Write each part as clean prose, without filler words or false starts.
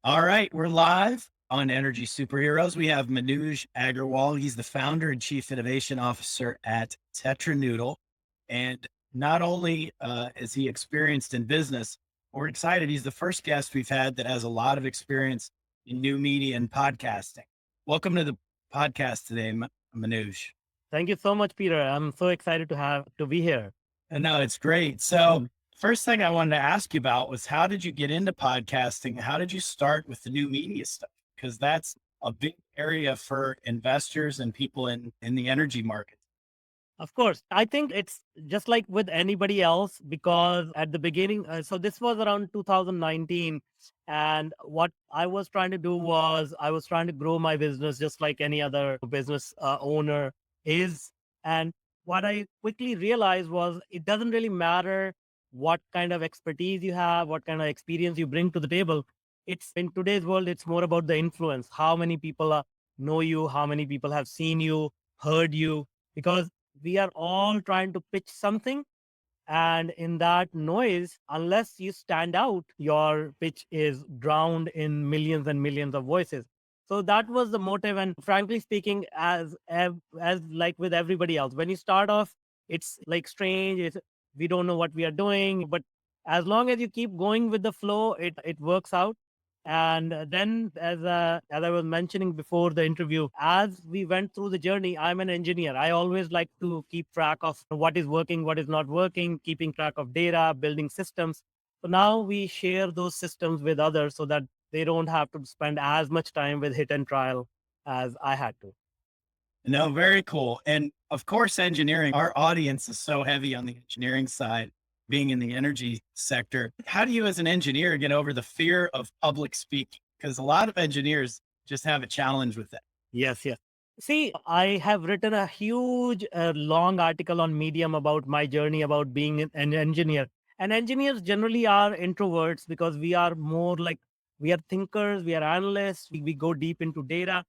All right, we're live on Energy Superheroes. We have Manuj Aggarwal. He's the founder and chief innovation officer at Tetra Noodle. And not only is he experienced in business, we're excited. He's the first guest we've had that has a lot of experience in new media and podcasting. Welcome to the podcast today, Manuj. Thank you so much, Peter. I'm so excited to be here. And no, it's great. So, first thing I wanted to ask you about was how did you get into podcasting? How did you start with the new media stuff? Because that's a big area for investors and people in the energy market. Of course, I think it's just like with anybody else because at the beginning, so this was around 2019. And what I was trying to do was I was trying to grow my business just like any other business owner is. And what I quickly realized was it doesn't really matter what kind of expertise you have, what kind of experience you bring to the table. It's in today's world, it's more about the influence. How many people know you, how many people have seen you, heard you, because we are all trying to pitch something. And in that noise, unless you stand out, your pitch is drowned in millions and millions of voices. So that was the motive. And frankly speaking, as like with everybody else, when you start off, it's like strange. We don't know what we are doing, but as long as you keep going with the flow, it works out. And then, as I was mentioning before the interview, as we went through the journey, I'm an engineer. I always like to keep track of what is working, what is not working, keeping track of data, building systems. So now we share those systems with others so that they don't have to spend as much time with hit and trial as I had to. No, very cool. And of course, engineering, our audience is so heavy on the engineering side, being in the energy sector. How do you, as an engineer, get over the fear of public speaking? Because a lot of engineers just have a challenge with that. Yes, yes. See, I have written a huge, long article on Medium about my journey about being an engineer. And engineers generally are introverts because we are more like we are thinkers, we are analysts, we go deep into data,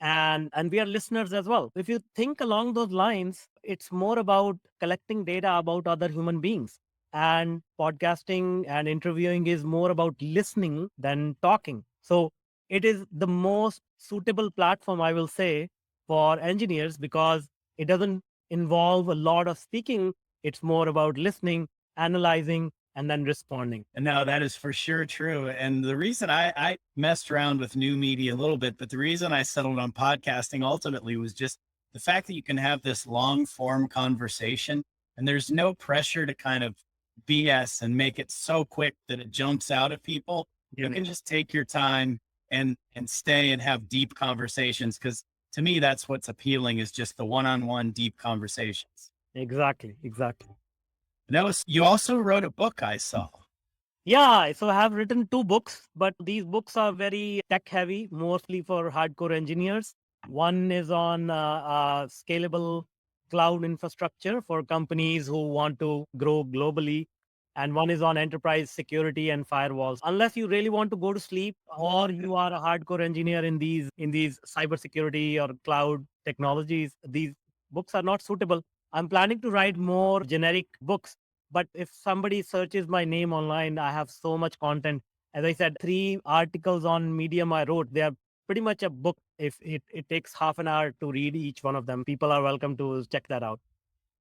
and we are listeners as well. If you think along those lines, it's more about collecting data about other human beings. And podcasting and interviewing is more about listening than talking. So it is the most suitable platform, I will say, for engineers because it doesn't involve a lot of speaking. It's more about listening, analyzing, and then responding. And no, that is for sure true. And the reason I messed around with new media a little bit, but the reason I settled on podcasting ultimately was just the fact that you can have this long form conversation and there's no pressure to kind of BS and make it so quick that it jumps out at people. You can just take your time and stay and have deep conversations. Cause to me, that's what's appealing is just the one-on-one deep conversations. Exactly, exactly. That was, you also wrote a book I saw. Yeah, so I have written two books, but these books are very tech heavy, mostly for hardcore engineers. One is on scalable cloud infrastructure for companies who want to grow globally, and one is on enterprise security and firewalls. Unless you really want to go to sleep, or you are a hardcore engineer in these cybersecurity or cloud technologies, these books are not suitable. I'm planning to write more generic books, but if somebody searches my name online, I have so much content. As I said, three articles on Medium I wrote. They are pretty much a book. If it takes half an hour to read each one of them, people are welcome to check that out.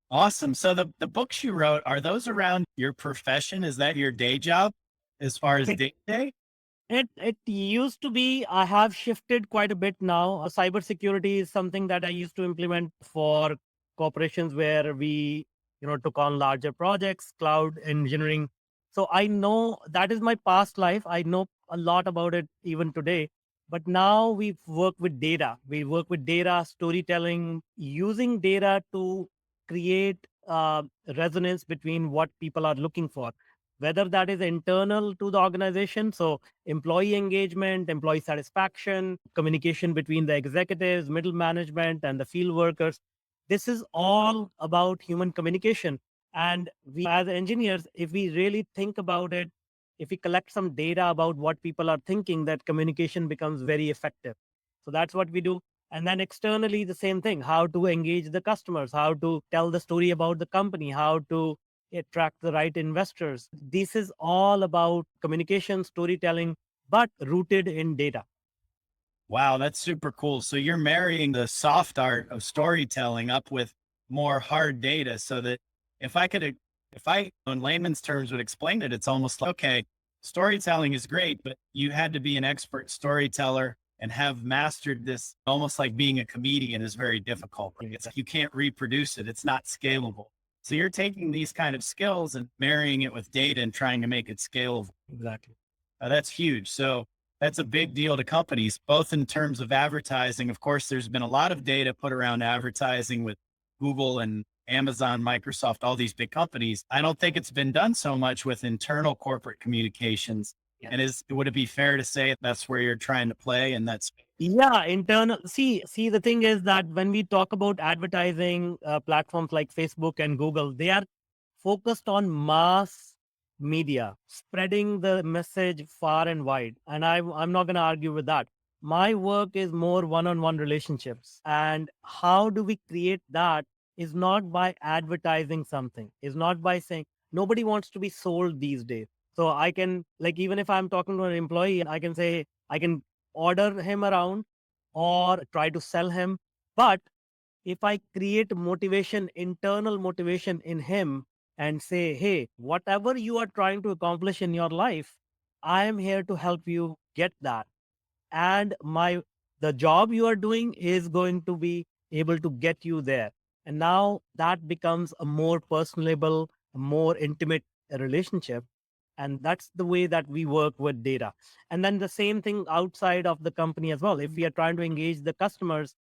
Awesome. So the books you wrote, are those around your profession? Is that your day job as far as day to day? It used to be. I have shifted quite a bit now. Cybersecurity is something that I used to implement for corporations where we, took on larger projects, cloud engineering. So I know that is my past life. I know a lot about it even today. But now we work with data. We work with data storytelling, using data to create resonance between what people are looking for, whether that is internal to the organization. So employee engagement, employee satisfaction, communication between the executives, middle management, and the field workers. This is all about human communication. And we, as engineers, if we really think about it, if we collect some data about what people are thinking, that communication becomes very effective. So that's what we do. And then externally, the same thing, how to engage the customers, how to tell the story about the company, how to attract the right investors. This is all about communication, storytelling, but rooted in data. Wow, that's super cool. So you're marrying the soft art of storytelling up with more hard data so that if I could, if I, in layman's terms, would explain it, it's almost like, okay, storytelling is great, but you had to be an expert storyteller and have mastered this almost like being a comedian is very difficult. Right? It's you can't reproduce it. It's not scalable. So you're taking these kind of skills and marrying it with data and trying to make it scalable. Exactly. That's huge. So that's a big deal to companies, both in terms of advertising. Of course, there's been a lot of data put around advertising with Google and Amazon, Microsoft, all these big companies. I don't think it's been done so much with internal corporate communications. Yeah. And would it be fair to say that's where you're trying to play? And that's Yeah, internal. See, the thing is that when we talk about advertising platforms like Facebook and Google, they are focused on mass media, spreading the message far and wide. And I'm not going to argue with that. My work is more one-on-one relationships. And how do we create that is not by advertising something, is not by saying nobody wants to be sold these days. So I can, like, even if I'm talking to an employee, I can say, I can order him around or try to sell him. But if I create motivation, internal motivation in him and say, hey, whatever you are trying to accomplish in your life, I am here to help you get that. And the job you are doing is going to be able to get you there. And now that becomes a more personable, a more intimate relationship. And that's the way that we work with data. And then the same thing outside of the company as well. If we are trying to engage the customers,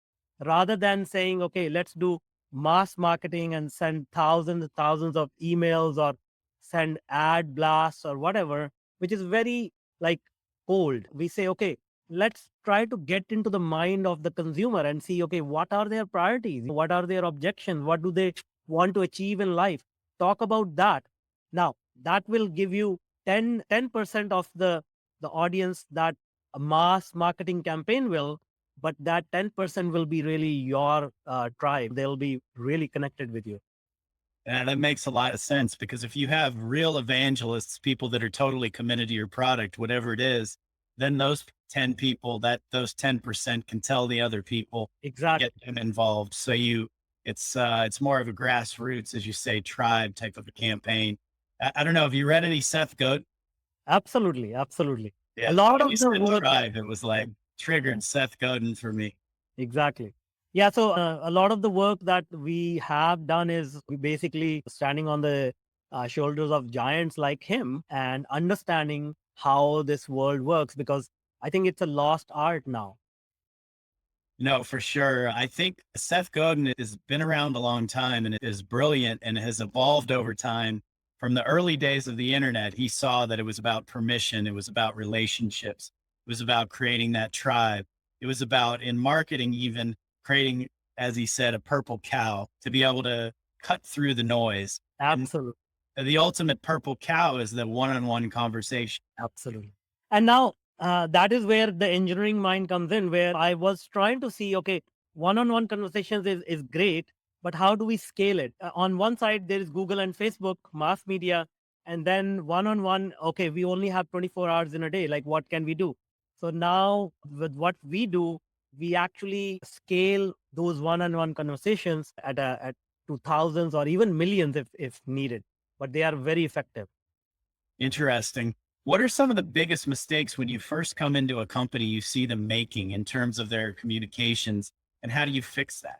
rather than saying, okay, let's do mass marketing and send thousands and thousands of emails or send ad blasts or whatever, which is very like cold. We say, okay, let's try to get into the mind of the consumer and see, okay, what are their priorities? What are their objections? What do they want to achieve in life? Talk about that. Now, that will give you 10% of the audience that a mass marketing campaign will, but that 10% will be really your tribe. They'll be really connected with you. and that makes a lot of sense because if you have real evangelists, people that are totally committed to your product, whatever it is, then those 10 people, that those 10% can tell the other people, Exactly. get them involved. So it's more of a grassroots, as you say, tribe type of a campaign. I don't know. Have you read any Seth Godin? Absolutely. Absolutely. Yeah. A lot When you of the said work. tribe, it was like triggered Seth Godin for me. Exactly. Yeah. So a lot of the work that we have done is we basically standing on the shoulders of giants like him and understanding how this world works, because I think it's a lost art now. No, for sure. I think Seth Godin has been around a long time and is brilliant and has evolved over time. From the early days of the internet, he saw that it was about permission, it was about relationships, it was about creating that tribe. It was about in marketing, even creating, as he said, a purple cow to be able to cut through the noise. And Absolutely. the ultimate purple cow is the one on one conversation. Absolutely. And now that is where the engineering mind comes in, where I was trying to see, okay, one-on-one conversations is great, but how do we scale it? On one side, there is Google and Facebook, mass media, and then one-on-one, okay, we only have 24 hours in a day. Like, what can we do? So now with what we do, we actually scale those one-on-one conversations at to thousands or even millions if needed, but they are very effective. Interesting. What are some of the biggest mistakes when you first come into a company you see them making in terms of their communications, and how do you fix that?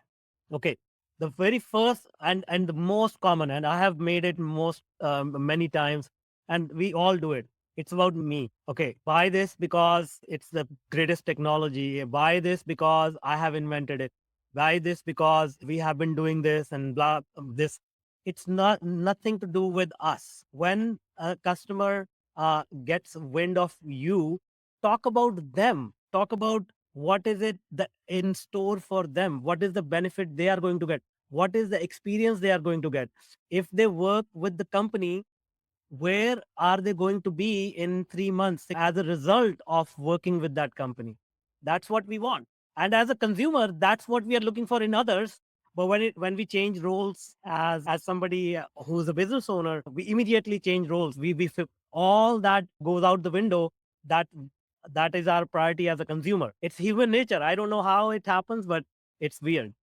Okay. The very first and the most common, and I have made it most many times, and we all do it. It's about me. Okay, buy this because it's the greatest technology. Buy this because I have invented it. Buy this because we have been doing this and blah this. It's not nothing to do with us. When a customer gets wind of you, talk about them. Talk about what is it that in store for them, what is the benefit they are going to get, what is the experience they are going to get. If they work with the company, where are they going to be in 3 months as a result of working with that company? That's what we want. And as a consumer, that's what we are looking for in others. But when we change roles as somebody who's a business owner, we immediately change roles. We all that goes out the window. That that is our priority as a consumer. It's human nature. I don't know how it happens, but it's weird.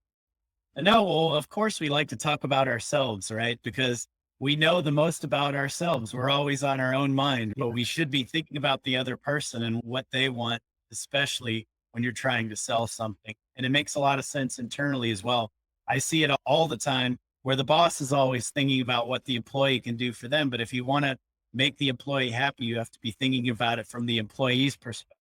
No, well, of course, we like to talk about ourselves, right? Because we know the most about ourselves. We're always on our own mind, but Yeah. we should be thinking about the other person and what they want, especially when you're trying to sell something. And it makes a lot of sense internally as well. I see it all the time where the boss is always thinking about what the employee can do for them. But if you want to make the employee happy, you have to be thinking about it from the employee's perspective.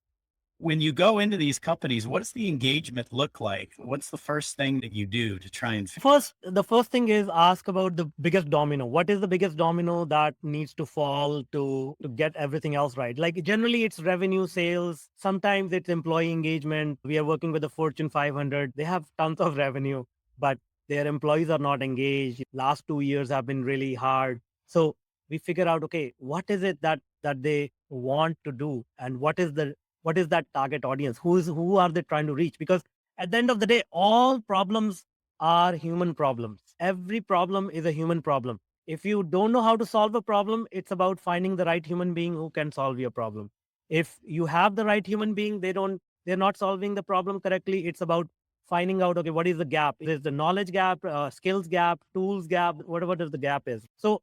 When you go into these companies, what does the engagement look like? What's the first thing that you do to try and The first thing is ask about the biggest domino. What is the biggest domino that needs to fall to get everything else right? Like generally it's revenue, sales, sometimes it's employee engagement. We are working with the Fortune 500. They have tons of revenue, but their employees are not engaged. Last 2 years have been really hard. So we figure out, okay, what is it that they want to do, and what is that target audience? Who are they trying to reach? Because at the end of the day, all problems are human problems. Every problem is a human problem. If you don't know how to solve a problem, it's about finding the right human being who can solve your problem. If you have the right human being, they're not solving the problem correctly. It's about finding out, okay, what is the gap? Is the knowledge gap, skills gap, tools gap, whatever the gap is. So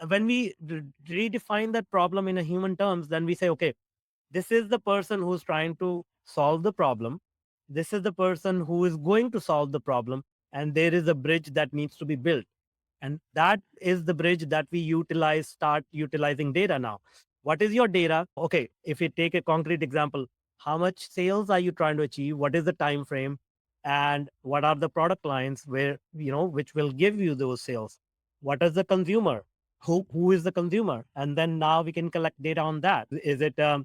when we redefine that problem in a human terms, then we say, okay, this is the person who's trying to solve the problem. This is the person who is going to solve the problem. And there is a bridge that needs to be built. And that is the bridge that we start utilizing data now. What is your data? Okay, if you take a concrete example, how much sales are you trying to achieve? What is the time frame? And what are the product lines which will give you those sales? What is the consumer? Who is the consumer? And then now we can collect data on that. Is it a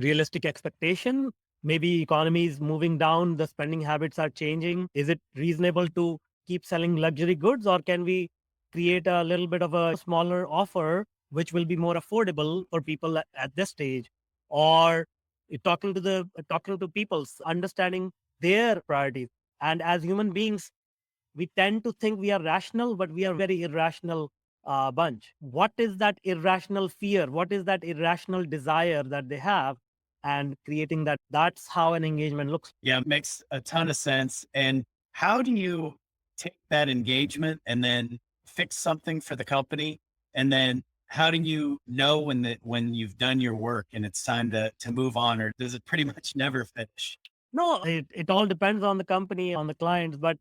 realistic expectation? Maybe economy is moving down, the spending habits are changing. Is it reasonable to keep selling luxury goods, or can we create a little bit of a smaller offer which will be more affordable for people at this stage? Or talking to people, understanding their priorities. And as human beings, we tend to think we are rational, but we are very irrational bunch. What is that irrational fear? What is that irrational desire that they have? And creating that, that's how an engagement looks. Yeah, it makes a ton of sense. And how do you take that engagement and then fix something for the company? And then how do you know when you've done your work and it's time to move on, or does it pretty much never finish? No, it all depends on the company, on the clients. But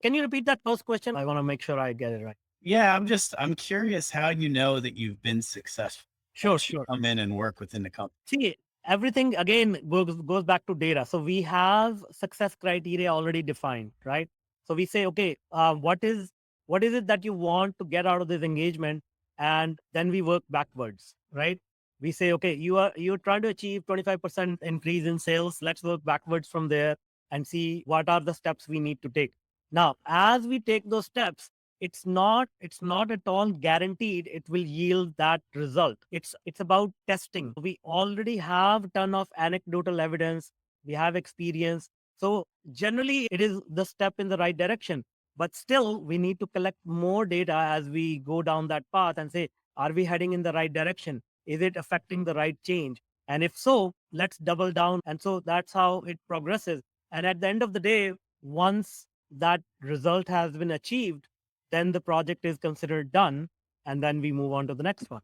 can you repeat that first question? I want to make sure I get it right. Yeah, I'm curious how you know that you've been successful Sure, once you sure. come in and work within the company. See, everything again goes back to data. So we have success criteria already defined, right? So we say, okay, what is it that you want to get out of this engagement, and then we work backwards, right? We say, okay, you're trying to achieve 25% increase in sales. Let's work backwards from there and see what are the steps we need to take. Now, as we take those steps, it's not at all guaranteed it will yield that result. It's about testing. We already have a ton of anecdotal evidence. We have experience. So generally it is the step in the right direction, but still we need to collect more data as we go down that path and say, are we heading in the right direction? Is it affecting the right change? And if so, let's double down. And so that's how it progresses. And at the end of the day, once that result has been achieved, then the project is considered done, and then we move on to the next one.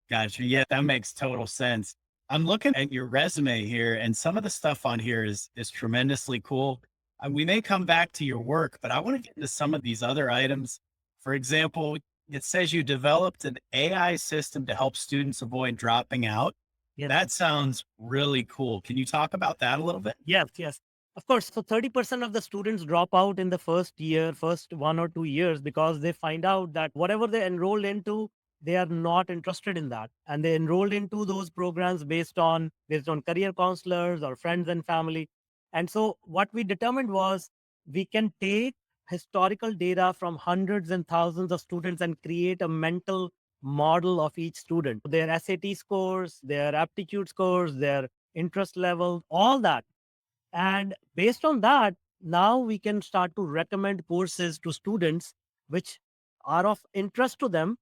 Gotcha. Yeah, that makes total sense. I'm looking at your resume here, and some of the stuff on here is tremendously cool. We may come back to your work, but I want to get into some of these other items. For example, it says you developed an AI system to help students avoid dropping out. Yes. That sounds really cool. Can you talk about that a little bit? Yes, yes. Of course. So 30% of the students drop out in the first year, first 1 or 2 years, because they find out that whatever they enrolled into, they are not interested in that. And they enrolled into those programs based on career counselors or friends and family. And so what we determined was we can take historical data from hundreds and thousands of students and create a mental model of each student, their SAT scores, their aptitude scores, their interest level, all that. And based on that, now we can start to recommend courses to students which are of interest to them.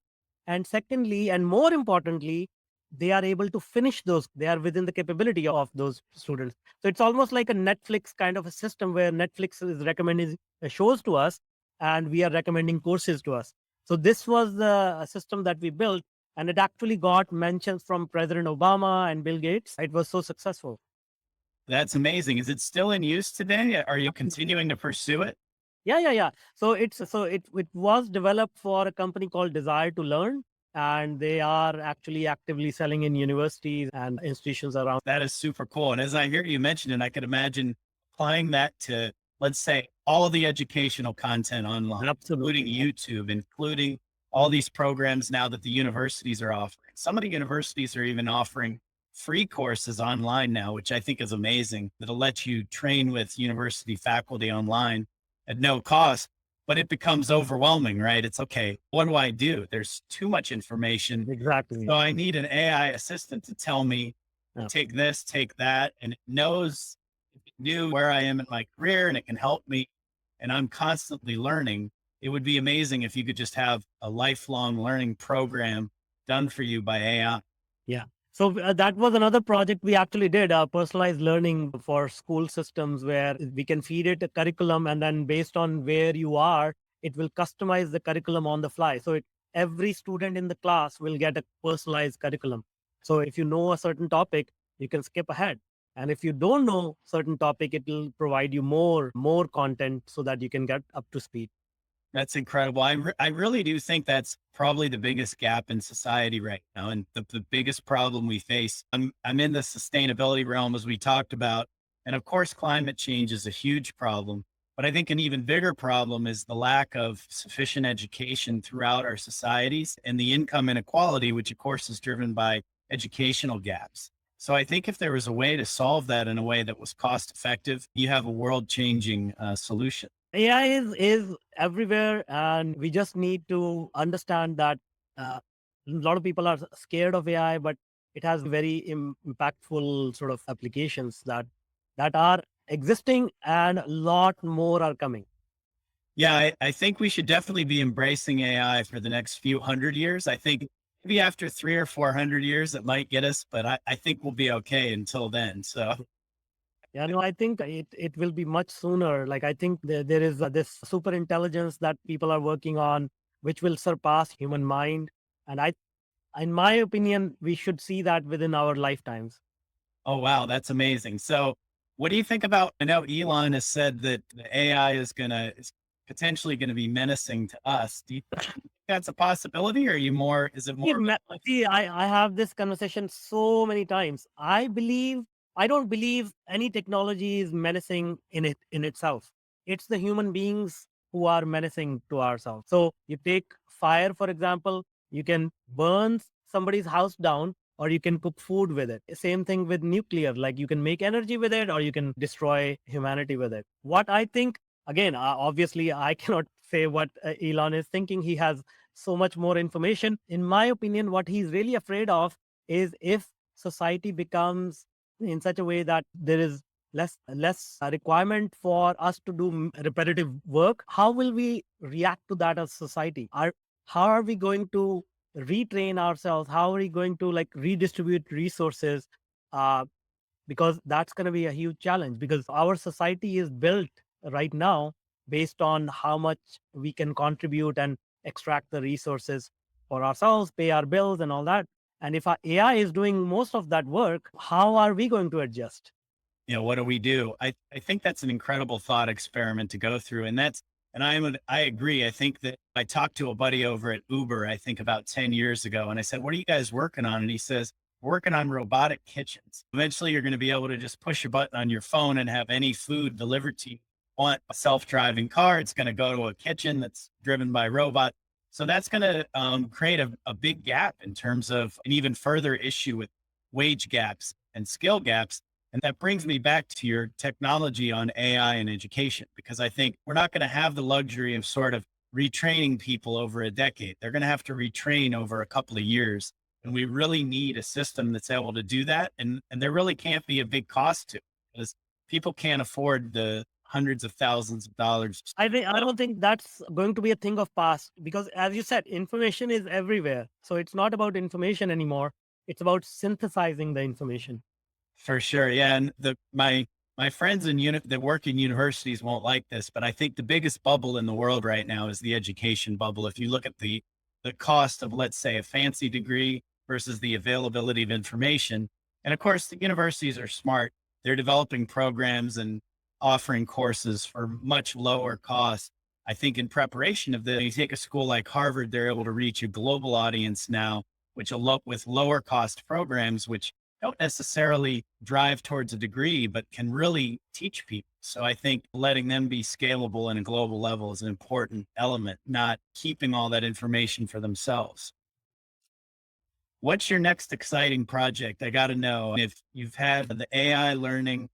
And secondly, and more importantly, they are able to finish those. They are within the capability of those students. So it's almost like a Netflix kind of a system where Netflix is recommending shows to us and we are recommending courses to us. So this was the system that we built, and it actually got mentions from President Obama and Bill Gates. It was so successful. That's amazing. Is it still in use today? Are you continuing to pursue it? Yeah. So it was developed for a company called Desire to Learn, and they are actually actively selling in universities and institutions around. That is super cool. And as I hear you mention it, I could imagine applying that to, let's say, all of the educational content online, including Absolutely. YouTube, including all these programs now that the universities are offering. Some of the universities are even offering free courses online now, which I think is amazing. That'll let you train with university faculty online at no cost, but it becomes overwhelming, right? It's okay. What do I do? There's too much information. Exactly. So I need an AI assistant to tell me Yeah. take this, take that, and it knows, if it knew where I am in my career and it can help me. And I'm constantly learning. It would be amazing if you could just have a lifelong learning program done for you by AI. Yeah. So that was another project we actually did, personalized learning for school systems, where we can feed it a curriculum, and then based on where you are, it will customize the curriculum on the fly. So every student in the class will get a personalized curriculum. So if you know a certain topic, you can skip ahead. And if you don't know certain topic, it will provide you more content so that you can get up to speed. That's incredible. I really do think that's probably the biggest gap in society right now, and the biggest problem we face. I'm in the sustainability realm, as we talked about, and of course, climate change is a huge problem. But I think an even bigger problem is the lack of sufficient education throughout our societies and the income inequality, which of course is driven by educational gaps. So I think if there was a way to solve that in a way that was cost effective, you have a world changing solution. AI is everywhere, and we just need to understand that a lot of people are scared of AI, but it has very impactful sort of applications that are existing, and a lot more are coming. Yeah, I think we should definitely be embracing AI for the next few hundred years. I think maybe after 300 or 400 years, it might get us, but I think we'll be okay until then. So, Yeah, no, I think it will be much sooner. Like I think there is this super intelligence that people are working on, which will surpass human mind, and in my opinion, we should see that within our lifetimes. oh, wow, that's amazing. So, what do you think about? I know Elon has said that the AI is potentially going to be menacing to us. Do you think that's a possibility, or are you more, is it See, more? see, I have this conversation so many times. I don't believe any technology is menacing in itself. It's the human beings who are menacing to ourselves. So you take fire, for example, you can burn somebody's house down, or you can cook food with it. Same thing with nuclear, like you can make energy with it, or you can destroy humanity with it. What I think, again, obviously, I cannot say what Elon is thinking. He has so much more information. In my opinion, what he's really afraid of is if society becomes in such a way that there is less requirement for us to do repetitive work. How will we react to that as society? How are we going to retrain ourselves? How are we going to like redistribute resources? Uh, because that's going to be a huge challenge, because our society is built right now based on how much we can contribute and extract the resources for ourselves, pay our bills and all that. And if our AI is doing most of that work, how are we going to adjust? What do we do? I think that's an incredible thought experiment to go through. And I agree. I think that I talked to a buddy over at Uber, I think about 10 years ago. And I said, what are you guys working on? And he says, "We're working on robotic kitchens. Eventually you're going to be able to just push a button on your phone and have any food delivered to you. Want a self-driving car. It's going to go to a kitchen that's driven by robot. So that's going to create a big gap in terms of an even further issue with wage gaps and skill gaps. And that brings me back to your technology on AI and education, because I think we're not going to have the luxury of sort of retraining people over a decade. They're going to have to retrain over a couple of years. And we really need a system that's able to do that. And there really can't be a big cost to it, because people can't afford the hundreds of thousands of dollars. I don't think that's going to be a thing of past, because as you said, information is everywhere. So it's not about information anymore. It's about synthesizing the information. For sure. Yeah. And my friends in that work in universities won't like this, but I think the biggest bubble in the world right now is the education bubble. If you look at the cost of, let's say, a fancy degree versus the availability of information. And of course, the universities are smart. They're developing programs and offering courses for much lower cost. I think in preparation of this, you take a school like Harvard, they're able to reach a global audience now, which with lower cost programs, which don't necessarily drive towards a degree, but can really teach people. So I think letting them be scalable in a global level is an important element, not keeping all that information for themselves. What's your next exciting project? I got to know if you've had the AI learning.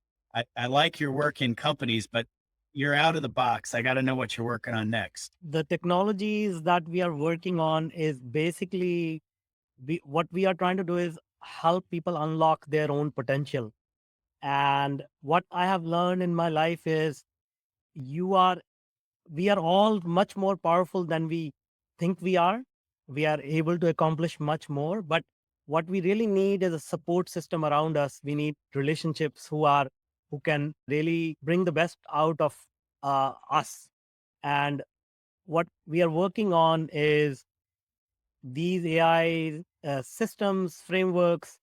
I like your work in companies, but you're out of the box. I got to know what you're working on next. The technologies that we are working on is basically what we are trying to do is help people unlock their own potential. And what I have learned in my life is you are we are all much more powerful than we think we are. We are able to accomplish much more, but what we really need is a support system around us. We need relationships who can really bring the best out of us. And what we are working on is these AI systems, frameworks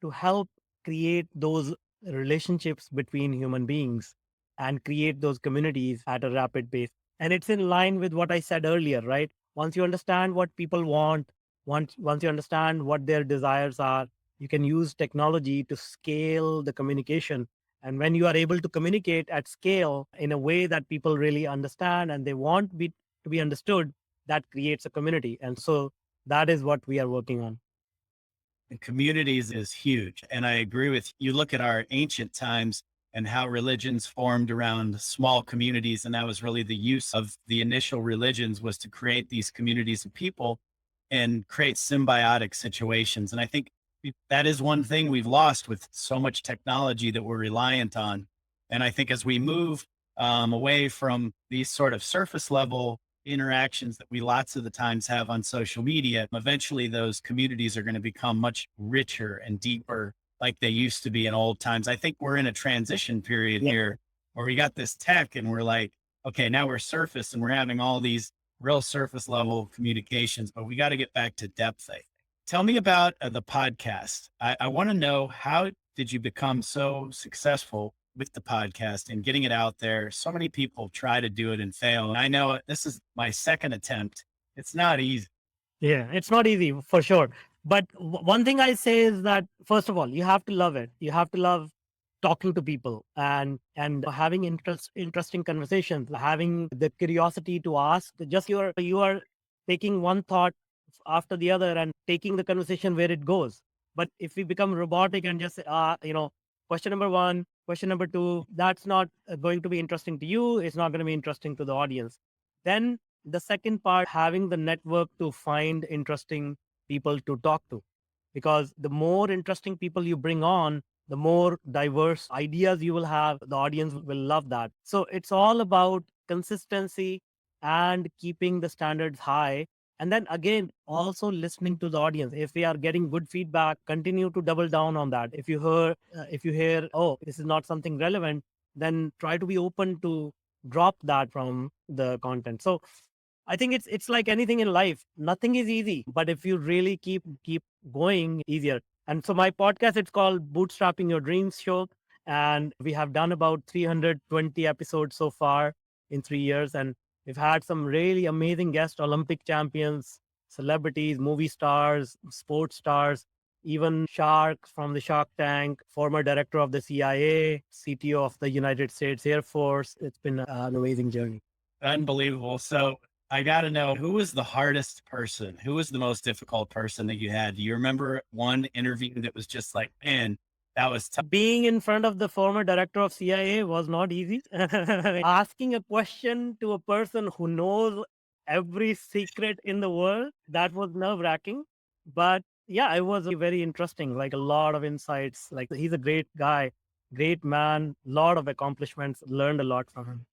to help create those relationships between human beings and create those communities at a rapid pace. And it's in line with what I said earlier, right? Once you understand what people want, once you understand what their desires are, you can use technology to scale the communication. And when you are able to communicate at scale in a way that people really understand and they want to be understood, that creates a community. And so that is what we are working on. And communities is huge. And I agree with you. Look at our ancient times and how religions formed around small communities. And that was really the use of the initial religions, was to create these communities of people and create symbiotic situations. And I think that is one thing we've lost with so much technology that we're reliant on. And I think as we move away from these sort of surface level interactions that we lots of the times have on social media, eventually those communities are going to become much richer and deeper like they used to be in old times. I think we're in a transition period Yeah. here where we got this tech and we're like, okay, now we're surface and we're having all these real surface level communications, but we got to get back to depth. I think. Tell me about the podcast. I want to know, how did you become so successful with the podcast and getting it out there? So many people try to do it and fail. And I know this is my second attempt. It's not easy. Yeah, it's not easy for sure. But one thing I say is that first of all, you have to love it. You have to love talking to people and having interesting conversations, having the curiosity to ask. Just you are taking one thought after the other and taking the conversation where it goes. But if we become robotic and just question number one, question number two, that's not going to be interesting to you. It's not going to be interesting to the audience. Then the second part, having the network to find interesting people to talk to, because the more interesting people you bring on, the more diverse ideas you will have. The audience will love that. So it's all about consistency and keeping the standards high. And then again, also listening to the audience. If we are getting good feedback, continue to double down on that. If you hear, oh, this is not something relevant, then try to be open to drop that from the content. So I think it's like anything in life. Nothing is easy, but if you really keep going, easier. And so my podcast, it's called Bootstrapping Your Dreams Show, and we have done about 320 episodes so far in 3 years, and we've had some really amazing guests, Olympic champions, celebrities, movie stars, sports stars, even sharks from the Shark Tank, former director of the CIA, CTO of the United States Air Force. It's been an amazing journey. Unbelievable. So I got to know, who was the hardest person? Who was the most difficult person that you had? Do you remember one interview that was just like, man, that was tough? Being in front of the former director of CIA was not easy. Asking a question to a person who knows every secret in the world, that was nerve wracking. But yeah, it was very interesting, like a lot of insights. Like, he's a great guy, great man, lot of accomplishments, learned a lot from him.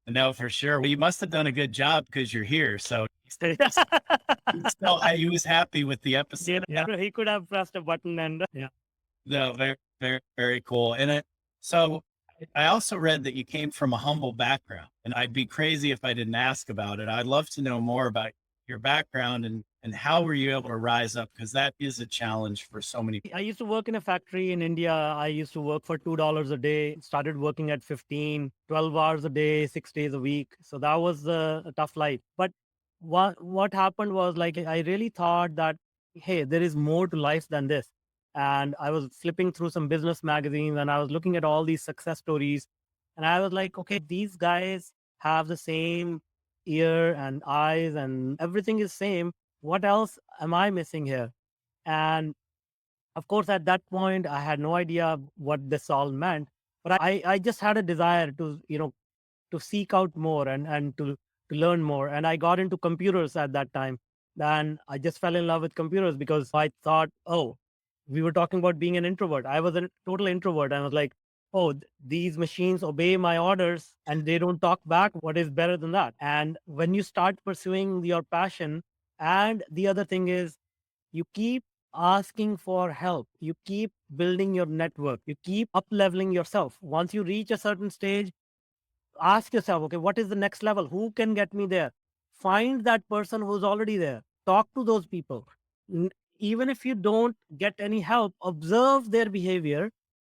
No, for sure. Well, you must have done a good job because you're here. So So he was happy with the episode. Yeah, he could have pressed a button and yeah. No, very, very, very cool. And so I also read that you came from a humble background, and I'd be crazy if I didn't ask about it. I'd love to know more about your background and how were you able to rise up? Because that is a challenge for so many. I used to work in a factory in India. I used to work for $2 a day, started working at 15, 12 hours a day, 6 days a week. So that was a tough life. But what happened was like I really thought that, hey, there is more to life than this. And I was flipping through some business magazines and I was looking at all these success stories. And I was like, okay, these guys have the same ear and eyes and everything is same. What else am I missing here? And of course, at that point, I had no idea what this all meant, but I just had a desire to, to seek out more and to learn more. And I got into computers at that time. Then I just fell in love with computers because I thought, oh, we were talking about being an introvert. I was a total introvert. I was like, oh, these machines obey my orders and they don't talk back. What is better than that? And when you start pursuing your passion, and the other thing is, you keep asking for help, you keep building your network, you keep up leveling yourself. Once you reach a certain stage, ask yourself, okay, what is the next level? Who can get me there? Find that person who's already there. Talk to those people. N- Even if you don't get any help, observe their behavior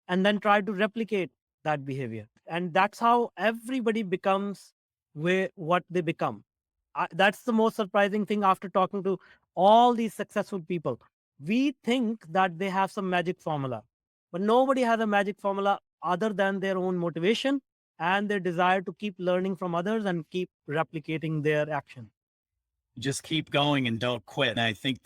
and then try to replicate that behavior. And that's how everybody becomes what they become. That's the most surprising thing after talking to all these successful people. We think that they have some magic formula, but nobody has a magic formula other than their own motivation and their desire to keep learning from others and keep replicating their action. Just keep going and don't quit. And I think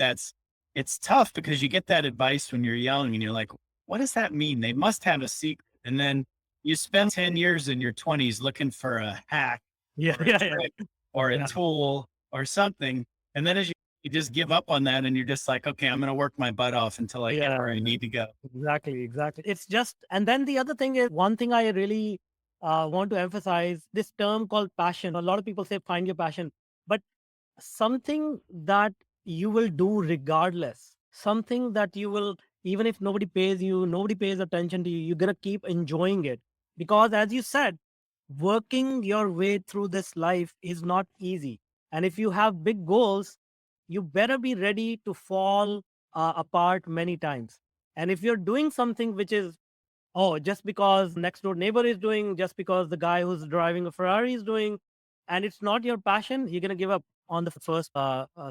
it's tough because you get that advice when you're young and you're like, what does that mean? They must have a secret. And then you spend 10 years in your 20s looking for a hack Yeah, or a yeah, trick or a yeah. tool or something. And then as you just give up on that and you're just like, okay, I'm going to work my butt off until I get Yeah, where I need to go. exactly, exactly. It's just, and then the other thing is one thing I really want to emphasize this term called passion. A lot of people say find your passion, but something that you will do regardless, something that you will, even if nobody pays you, nobody pays attention to you, you're going to keep enjoying it. Because as you said, working your way through this life is not easy. And if you have big goals, you better be ready to fall apart many times. And if you're doing something which is, oh, just because next door neighbor is doing, just because the guy who's driving a Ferrari is doing, and it's not your passion, you're going to give up on the first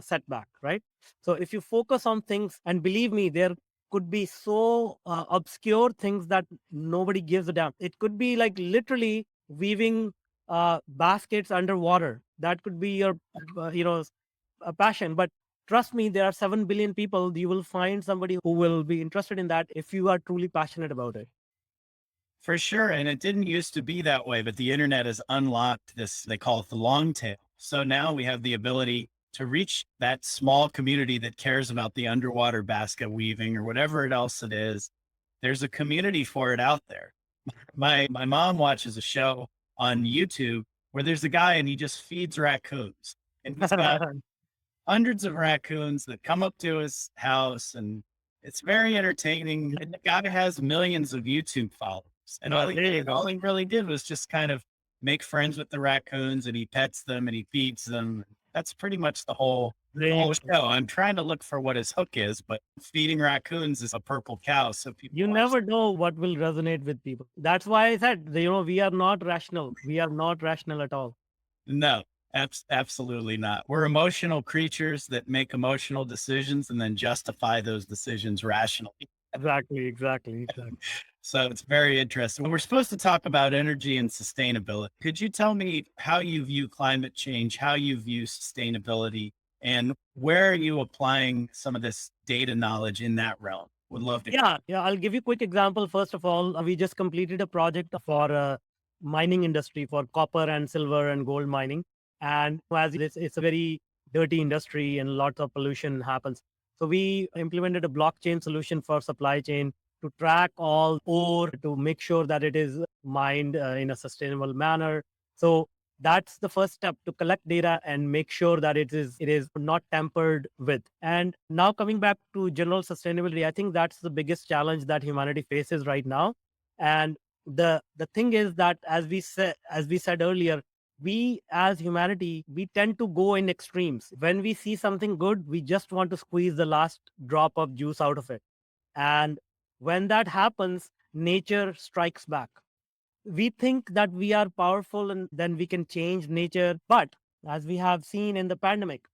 setback, right? So if you focus on things, and believe me, there could be so obscure things that nobody gives a damn. It could be like literally weaving baskets underwater. That could be your, a passion. But trust me, there are 7 billion people. You will find somebody who will be interested in that if you are truly passionate about it. For sure. And it didn't used to be that way, but the internet has unlocked this, they call it the long tail. So now we have the ability to reach that small community that cares about the underwater basket weaving or whatever it else it is. There's a community for it out there. My mom watches a show on YouTube where there's a guy and he just feeds raccoons. And he's got hundreds of raccoons that come up to his house and it's very entertaining. And the guy has millions of YouTube followers. And all he really did was just kind of make friends with the raccoons and he pets them and he feeds them. That's pretty much the whole show. I'm trying to look for what his hook is, but feeding raccoons is a purple cow. So people You watch. never know what will resonate with people. That's why I said, we are not rational. We are not rational at all. No, absolutely not. We're emotional creatures that make emotional decisions and then justify those decisions rationally. Exactly, exactly, exactly. So it's very interesting. We're supposed to talk about energy and sustainability. Could you tell me how you view climate change, how you view sustainability, and where are you applying some of this data knowledge in that realm? Would love to. Yeah, yeah. I'll give you a quick example. First of all, we just completed a project for mining industry for copper and silver and gold mining. And as it's a very dirty industry and lots of pollution happens. So we implemented a blockchain solution for supply chain to track all ore to make sure that it is mined in a sustainable manner. So That's the first step, to collect data and make sure that it is not tampered with. And now coming back to general sustainability, I think that's the biggest challenge that humanity faces right now. And the thing is that, as we said earlier, we as humanity, we tend to go in extremes. When we see something good, we just want to squeeze the last drop of juice out of it. And when that happens, nature strikes back. We think that we are powerful and then we can change nature. But as we have seen in the pandemic,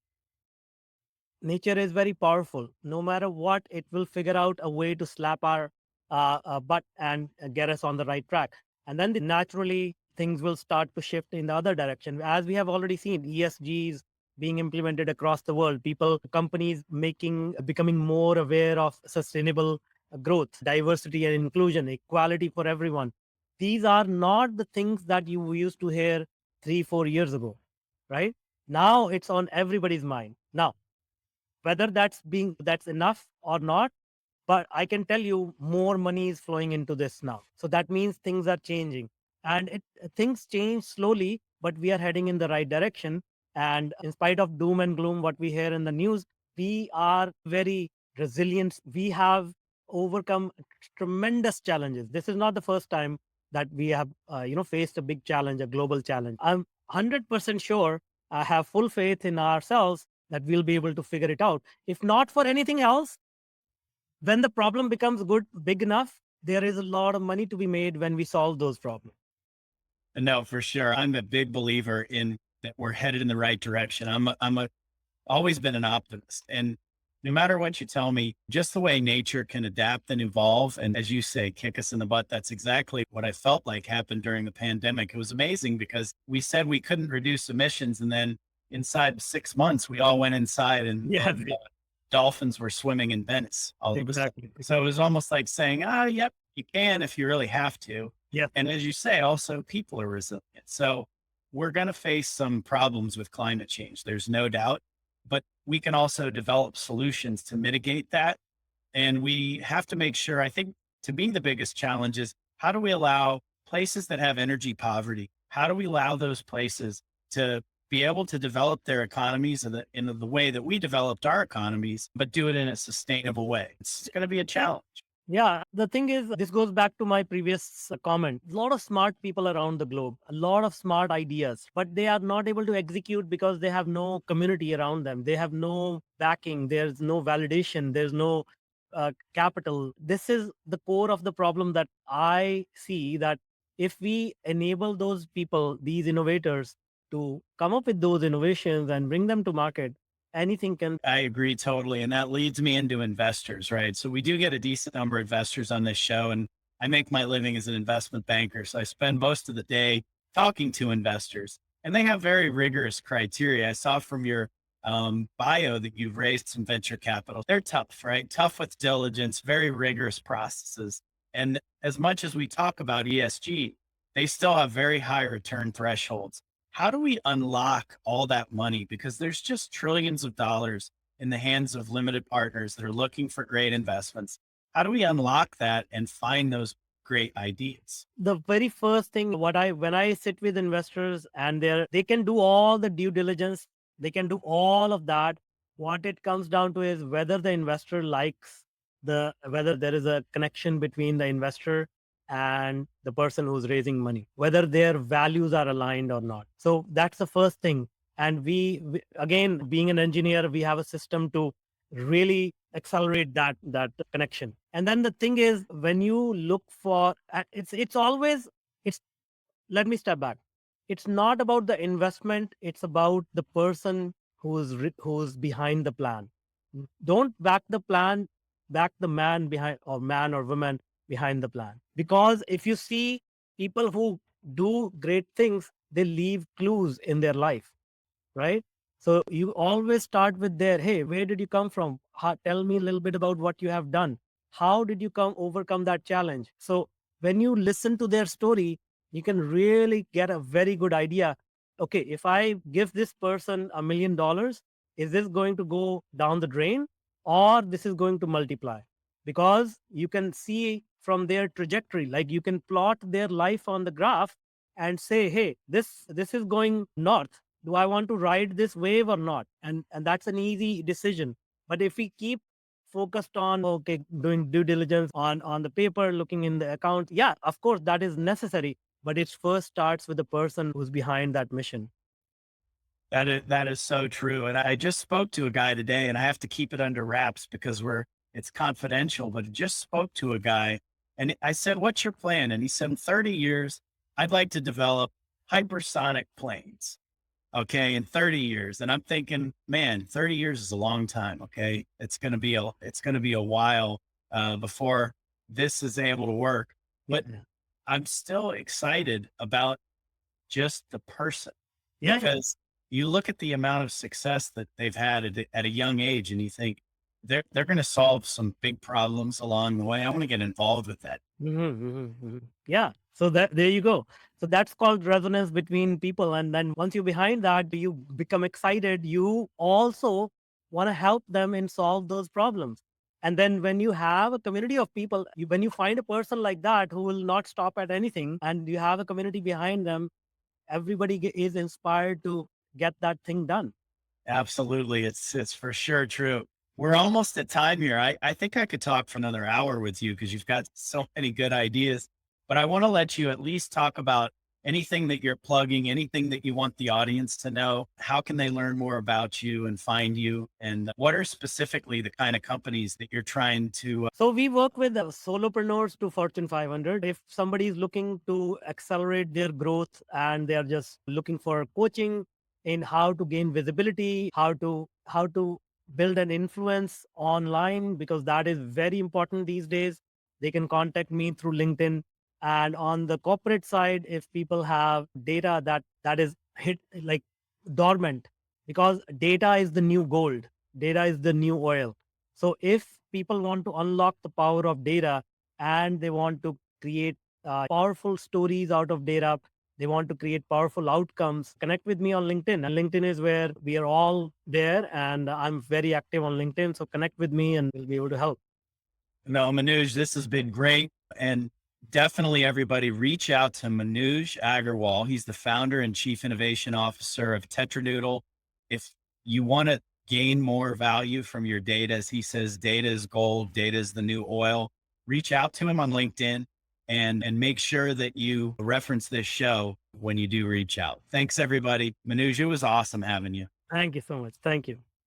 nature is very powerful. No matter what, it will figure out a way to slap our butt and get us on the right track. And then naturally, things will start to shift in the other direction. As we have already seen, ESGs being implemented across the world, people, companies becoming more aware of sustainable growth, diversity and inclusion, equality for everyone. These are not the things that you used to hear 3, 4 years ago, right? Now it's on everybody's mind. Now, whether that's enough or not, but I can tell you more money is flowing into this now. So that means things are changing. And things change slowly, but we are heading in the right direction. And in spite of doom and gloom, what we hear in the news, we are very resilient. We have overcome tremendous challenges. This is not the first time that we have faced a big challenge, a global challenge. I'm 100% sure, I have full faith in ourselves that we'll be able to figure it out. If not for anything else, when the problem becomes big enough, there is a lot of money to be made when we solve those problems. No, for sure. I'm a big believer in that we're headed in the right direction. Always been an optimist. And no matter what you tell me, just the way nature can adapt and evolve, and as you say, kick us in the butt, that's exactly what I felt like happened during the pandemic. It was amazing because we said we couldn't reduce emissions. And then inside 6 months, we all went inside Yeah, and dolphins were swimming in Venice all of a sudden. exactly. So it was almost like saying, oh, yep, you can if you really have to. Yes. And as you say, also people are resilient. So we're going to face some problems with climate change. There's no doubt, but we can also develop solutions to mitigate that. And we have to make sure, I think to me, the biggest challenge is how do we allow places that have energy poverty? How do we allow those places to be able to develop their economies in the way that we developed our economies, but do it in a sustainable way? It's going to be a challenge. Yeah, the thing is, this goes back to my previous comment. A lot of smart people around the globe, a lot of smart ideas, but they are not able to execute because they have no community around them. They have no backing, there's no validation, there's no capital. This is the core of the problem that I see, that if we enable those people, these innovators, to come up with those innovations and bring them to market, anything can. I agree totally. And that leads me into investors, right? So we do get a decent number of investors on this show. And I make my living as an investment banker. So I spend most of the day talking to investors, and they have very rigorous criteria. I saw from your bio that you've raised some venture capital. They're tough, right? Tough with diligence, very rigorous processes. And as much as we talk about ESG, they still have very high return thresholds. How do we unlock all that money? Because there's just trillions of dollars in the hands of limited partners that are looking for great investments. How do we unlock that and find those great ideas? The very first thing, when I sit with investors and they can do all the due diligence, they can do all of that. What it comes down to is whether the investor likes whether there is a connection between the investor and the person who's raising money, whether their values are aligned or not. So that's the first thing. And we again, being an engineer, we have a system to really accelerate that connection. And then the thing is, when you look for, it's always, it's let me step back. It's not about the investment, it's about the person who's behind the plan. Don't back the plan, back the man behind, or man or woman behind the plan. Because if you see people who do great things, they leave clues in their life, right? So you always start with there. Hey, where did you come from? Tell me a little bit about what you have done. How did you overcome that challenge? So when you listen to their story, you can really get a very good idea. Okay, if I give this person $1 million, is this going to go down the drain, or this is going to multiply? Because you can see from their trajectory, like you can plot their life on the graph, and say, hey, this is going north. Do I want to ride this wave or not? And that's an easy decision. But if we keep focused on, okay, doing due diligence on the paper, looking in the account, yeah, of course that is necessary, but it first starts with the person who's behind that mission. That is so true. And I just spoke to a guy today, and I have to keep it under wraps because it's confidential, but I just spoke to a guy and I said, "What's your plan?" And he said, "In 30 years, I'd like to develop hypersonic planes." Okay, in 30 years. And I'm thinking, man, 30 years is a long time. Okay. It's gonna be a while before this is able to work. But Yeah. I'm still excited about just the person Yeah. because you look at the amount of success that they've had at a young age and you think they're going to solve some big problems along the way. I want to get involved with that. Yeah. So that there you go. So that's called resonance between people. And then once you're behind that, you become excited. You also want to help them and solve those problems. And then when you have a community of people, when you find a person like that who will not stop at anything, and you have a community behind them, everybody is inspired to get that thing done. Absolutely. It's for sure true. We're almost at time here. I think I could talk for another hour with you because you've got so many good ideas. But I want to let you at least talk about anything that you're plugging, anything that you want the audience to know. How can they learn more about you and find you? And what are specifically the kind of companies that you're trying to So we work with solopreneurs to Fortune 500. If somebody is looking to accelerate their growth and they are just looking for coaching in how to gain visibility, how to build an influence online, because that is very important these days, they can contact me through LinkedIn. And on the corporate side, if people have data that is hit like dormant, because data is the new gold, data is the new oil. So if people want to unlock the power of data and they want to create powerful stories out of data, they want to create powerful outcomes, connect with me on LinkedIn. And LinkedIn is where we are all there. And I'm very active on LinkedIn. So connect with me and we'll be able to help. No, Manuj, this has been great. And definitely everybody reach out to Manuj Aggarwal. He's the founder and chief innovation officer of Tetranoodle. If you want to gain more value from your data, as he says, data is gold, data is the new oil, reach out to him on LinkedIn and make sure that you reference this show when you do reach out. Thanks, everybody. Manuj, it was awesome having you. Thank you so much. Thank you.